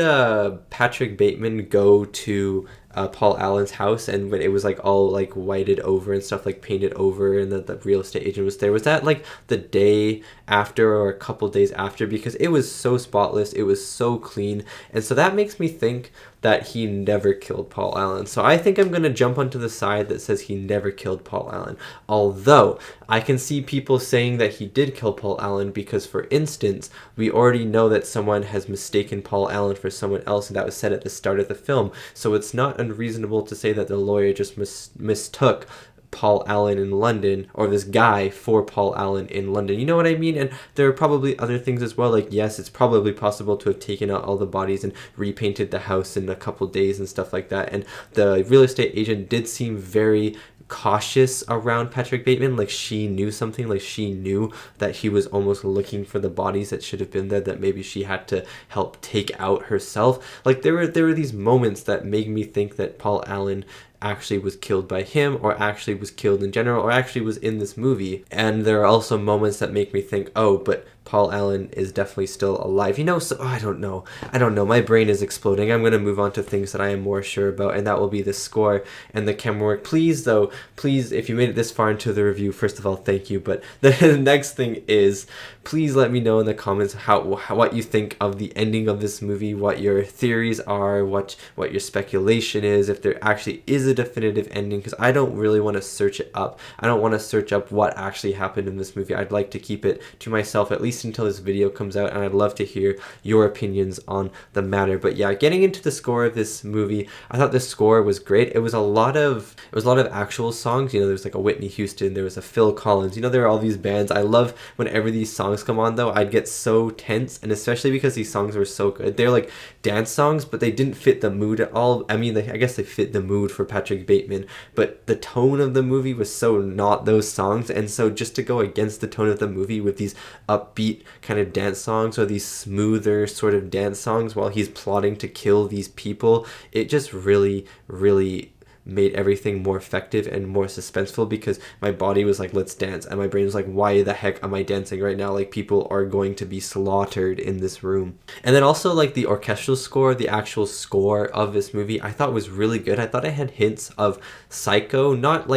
Speaker 1: Patrick Bateman go to Paul Allen's house, and when it was like all like whited over and stuff, like painted over, and the real estate agent was there? Was that like the day after or a couple days after? Because it was so spotless, it was so clean, and so that makes me think that he never killed Paul Allen. So I think I'm going to jump onto the side that says he never killed Paul Allen. Although I can see people saying that he did kill Paul Allen because, for instance, we already know that someone has mistaken Paul Allen for someone else, and that was said at the start of the film. So it's not unreasonable to say that the lawyer just mistook Paul Allen in London, or this guy, for Paul Allen in London. You know what I mean? And there are probably other things as well. Like, yes, it's probably possible to have taken out all the bodies and repainted the house in a couple days and stuff like that. And the real estate agent did seem very cautious around Patrick Bateman. Like, she knew something. Like, she knew that he was almost looking for the bodies that should have been there, that maybe she had to help take out herself. Like, there were these moments that made me think that Paul Allen actually was killed by him, or actually was killed in general, or actually was in this movie. And there are also moments that make me think, oh, but Paul Allen is definitely still alive. So I don't know. My brain is exploding. I'm going to move on to things that I am more sure about, and that will be the score and the camera work. Please, if you made it this far into the review, first of all, thank you. But the next thing is, please let me know in the comments what you think of the ending of this movie, what your theories are, what your speculation is, if there actually is a definitive ending, because I don't really want to search it up. I don't want to search up what actually happened in this movie. I'd like to keep it to myself, at least until this video comes out, and I'd love to hear your opinions on the matter. But yeah, getting into the score of this movie, I thought the score was great. It was a lot of actual songs. There's like a Whitney Houston, there was a Phil Collins. There are all these bands. I love whenever these songs come on, though. I'd get so tense, and especially because these songs were so good. They're like dance songs, but they didn't fit the mood at all. I mean, I guess they fit the mood for Patrick Bateman, but the tone of the movie was so not those songs. And so just to go against the tone of the movie with these upbeat kind of dance songs, or these smoother sort of dance songs while he's plotting to kill these people, it just really, really made everything more effective and more suspenseful, because my body was like, let's dance, and my brain was like, why the heck am I dancing right now? Like, people are going to be slaughtered in this room. And then also, like, the orchestral score, the actual score of this movie, I thought was really good. I thought it had hints of Psycho, not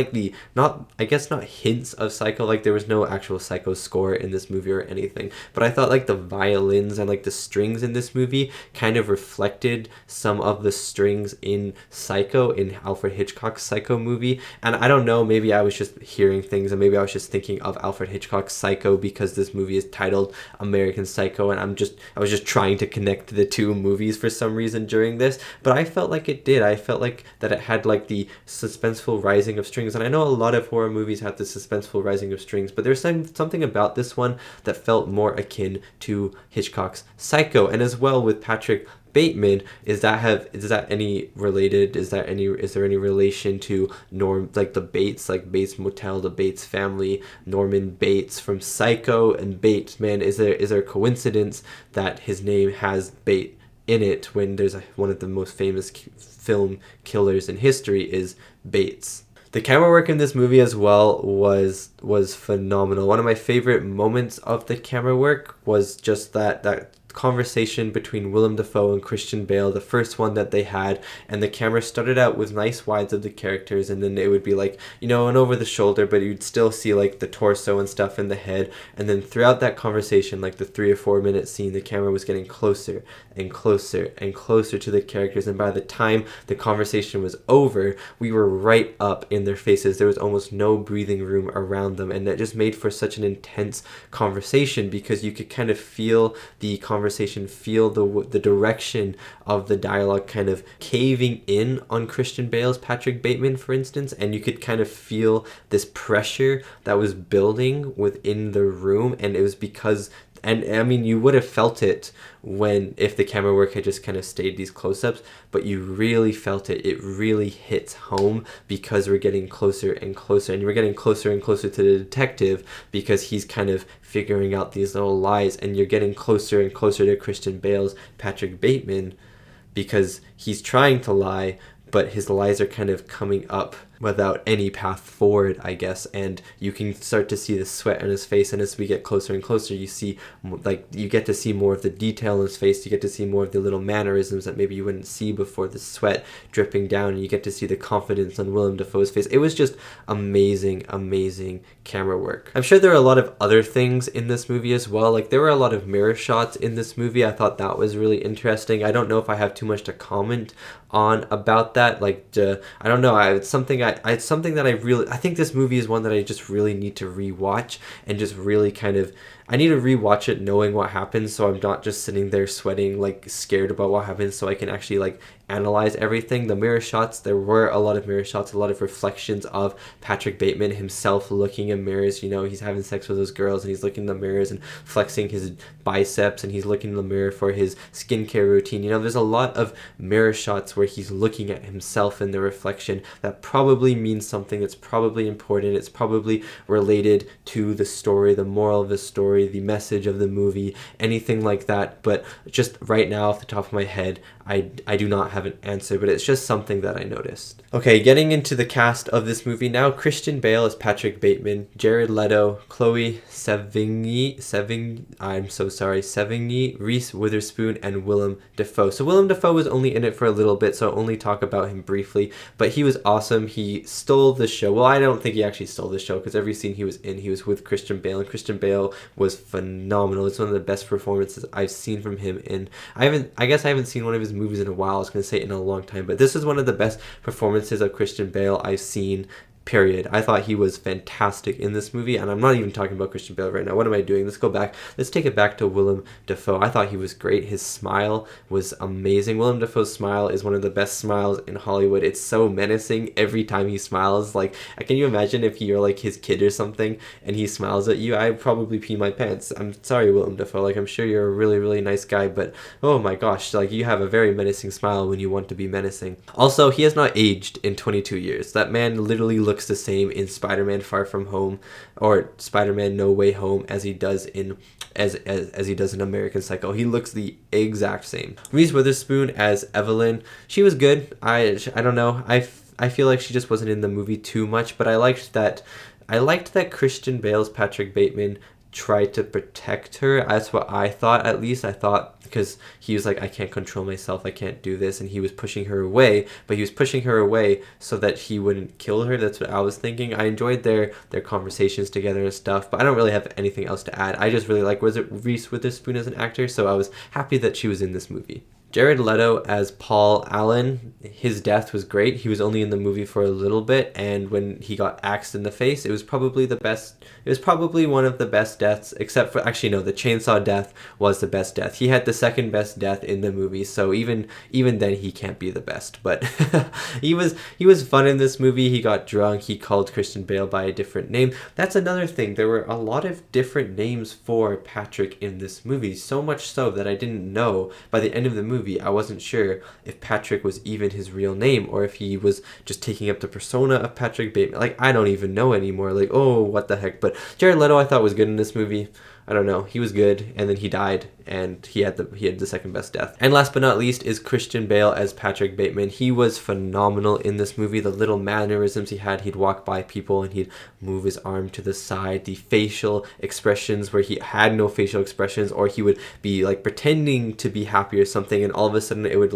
Speaker 1: hints of Psycho, like there was no actual Psycho score in this movie or anything, but I thought like the violins and like the strings in this movie kind of reflected some of the strings in Psycho, in Alfred Hitchcock's Psycho movie. And I don't know, maybe I was just hearing things, and maybe I was just thinking of Alfred Hitchcock's Psycho because this movie is titled American Psycho, and I was just trying to connect the two movies for some reason during this. But I felt like it did. I felt like that it had like the suspenseful rising of strings, and I know a lot of horror movies have the suspenseful rising of strings, but there's something about this one that felt more akin to Hitchcock's Psycho. And as well with Patrick Bateman, is there any relation to the Bates, like Bates Motel, the Bates family, Norman Bates from Psycho, and Bates, man, is there a coincidence that his name has Bate in it when there's one of the most famous film killers in history is Bates? The camera work in this movie as well was phenomenal. One of my favorite moments of the camera work was just that conversation between Willem Dafoe and Christian Bale, the first one that they had, and the camera started out with nice wides of the characters, and then it would be like, an over the shoulder, but you'd still see like the torso and stuff in the head. And then throughout that conversation, like the 3 or 4 minute scene, the camera was getting closer and closer and closer to the characters, and by the time the conversation was over, we were right up in their faces. There was almost no breathing room around them, and that just made for such an intense conversation, because you could kind of feel the conversation, feel the direction of the dialogue kind of caving in on Christian Bale's Patrick Bateman, for instance, and you could kind of feel this pressure that was building within the room, and it was because And I mean, you would have felt it if the camera work had just kind of stayed these close-ups, but you really felt it. It really hits home because we're getting closer and closer, and we're getting closer and closer to the detective because he's kind of figuring out these little lies, and you're getting closer and closer to Christian Bale's Patrick Bateman because he's trying to lie, but his lies are kind of coming up without any path forward, I guess, and you can start to see the sweat on his face, and as we get closer and closer, you see, like, you get to see more of the detail in his face, you get to see more of the little mannerisms that maybe you wouldn't see before, the sweat dripping down, and you get to see the confidence on Willem Dafoe's face. It was just amazing, amazing camera work. I'm sure there are a lot of other things in this movie as well, like there were a lot of mirror shots in this movie. I thought that was really interesting. I don't know if I have too much to comment on about that, like, I don't know, it's something that I think this movie is one that I just really need to rewatch and just really I need to rewatch it knowing what happens, so I'm not just sitting there sweating, like, scared about what happens, so I can actually, like, analyze everything. The mirror shots, there were a lot of mirror shots, a lot of reflections of Patrick Bateman himself looking in mirrors. You know, he's having sex with those girls and he's looking in the mirrors and flexing his biceps, and he's looking in the mirror for his skincare routine. You know, there's a lot of mirror shots where he's looking at himself in the reflection that probably means something, that's probably important, it's probably related to the story, the moral of the story, the message of the movie, anything like that. But just right now off the top of my head, I do not have an answer, but it's just something that I noticed. Okay, getting into the cast of this movie now. Christian Bale as Patrick Bateman, Jared Leto, Chloë Sevigny, Reese Witherspoon, and Willem Dafoe. So Willem Dafoe was only in it for a little bit, so I'll only talk about him briefly, but he was awesome. He stole the show. Well, I don't think he actually stole the show, because every scene he was in, he was with Christian Bale, and Christian Bale was phenomenal. It's one of the best performances I've seen from him in, I guess I haven't seen one of his movies in a while. I was going to say in a long time, but this is one of the best performances of Christian Bale I've seen, period. I thought he was fantastic in this movie, and I'm not even talking about Christian Bale right now. What am I doing? Let's go back. Let's take it back to Willem Dafoe. I thought he was great. His smile was amazing. Willem Dafoe's smile is one of the best smiles in Hollywood. It's so menacing every time he smiles. Like, can you imagine if you're like his kid or something and he smiles at you? I'd probably pee my pants. I'm sorry, Willem Dafoe. Like, I'm sure you're a really, really nice guy, but oh my gosh, like, you have a very menacing smile when you want to be menacing. Also, he has not aged in 22 years. That man literally looks the same in Spider-Man Far From Home or Spider-Man No Way Home as he does in American Psycho. He looks the exact same. Reese Witherspoon as Evelyn, she was good. I don't know. I feel like she just wasn't in the movie too much, but I liked that Christian Bale's Patrick Bateman tried to protect her. That's what I thought, at least. I thought, because he was like, I can't control myself, I can't do this, and he was pushing her away, but he was pushing her away so that he wouldn't kill her. That's what I was thinking. I enjoyed their conversations together and stuff, but I don't really have anything else to add. I just really like Reese Witherspoon as an actor, so I was happy that she was in this movie. Jared Leto as Paul Allen, his death was great. He was only in the movie for a little bit, and when he got axed in the face, it was probably the best. It was probably one of the best deaths, except for, actually no, the chainsaw death was the best death. He had the second best death in the movie, so even then he can't be the best. But he was fun in this movie. He got drunk. He called Christian Bale by a different name. That's another thing. There were a lot of different names for Patrick in this movie, so much so that I didn't know by the end of the movie. I wasn't sure if Patrick was even his real name or if he was just taking up the persona of Patrick Bateman. Like, I don't even know anymore. Like, oh, what the heck. But Jared Leto I thought was good in this movie. I don't know. He was good, and then he died, and he had the second best death. And last but not least is Christian Bale as Patrick Bateman. He was phenomenal in this movie. The little mannerisms he had, he'd walk by people and he'd move his arm to the side. The facial expressions where he had no facial expressions, or he would be like pretending to be happy or something, and all of a sudden it'd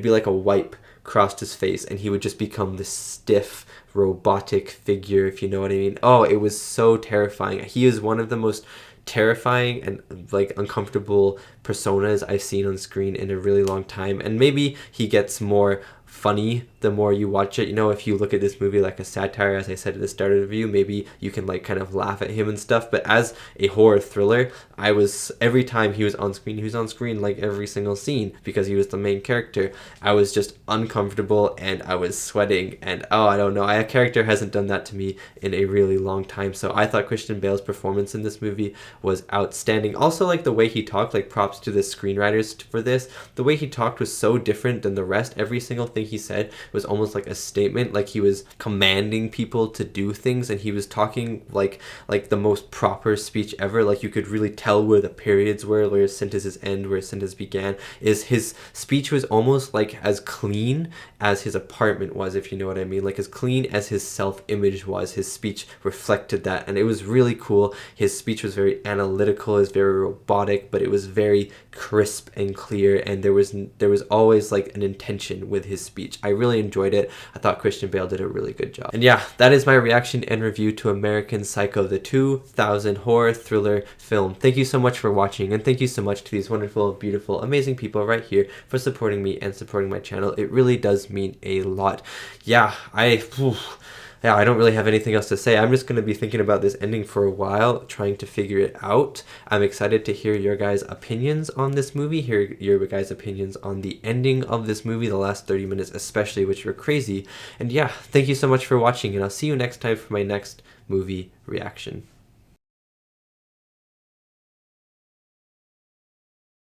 Speaker 1: be like a wipe crossed his face, and he would just become this stiff robotic figure, if you know what I mean. Oh, it was so terrifying. He is one of the most terrifying and like uncomfortable personas I've seen on screen in a really long time, and maybe he gets more funny the more you watch it. You know, if you look at this movie like a satire, as I said at the start of the review, maybe you can like kind of laugh at him and stuff. But as a horror thriller, I was, every time he was on screen like every single scene, because he was the main character. I was just uncomfortable and I was sweating, and oh, I don't know, a character hasn't done that to me in a really long time. So I thought Christian Bale's performance in this movie was outstanding. Also, like the way he talked, like props to the screenwriters for this. The way he talked was so different than the rest. Every single thing he said was almost like a statement, like he was commanding people to do things, and he was talking like the most proper speech ever. Like you could really tell where the periods were, where his sentences end, where his sentence began. His speech was almost like as clean as his apartment was, if you know what I mean. Like as clean as his self-image was, his speech reflected that, and it was really cool. His speech was very analytical, it was very robotic, but it was very crisp and clear, and there was always like an intention with his speech. I really enjoyed it. I thought Christian Bale did a really good job. And yeah, that is my reaction and review to American Psycho, the 2000 horror thriller film. Thank you so much for watching, and thank you so much to these wonderful, beautiful, amazing people right here for supporting me and supporting my channel. It really does mean a lot. Yeah, I don't really have anything else to say. I'm just going to be thinking about this ending for a while, trying to figure it out. I'm excited to hear your guys' opinions on this movie, hear your guys' opinions on the ending of this movie, the last 30 minutes especially, which were crazy. And yeah, thank you so much for watching, and I'll see you next time for my next movie reaction.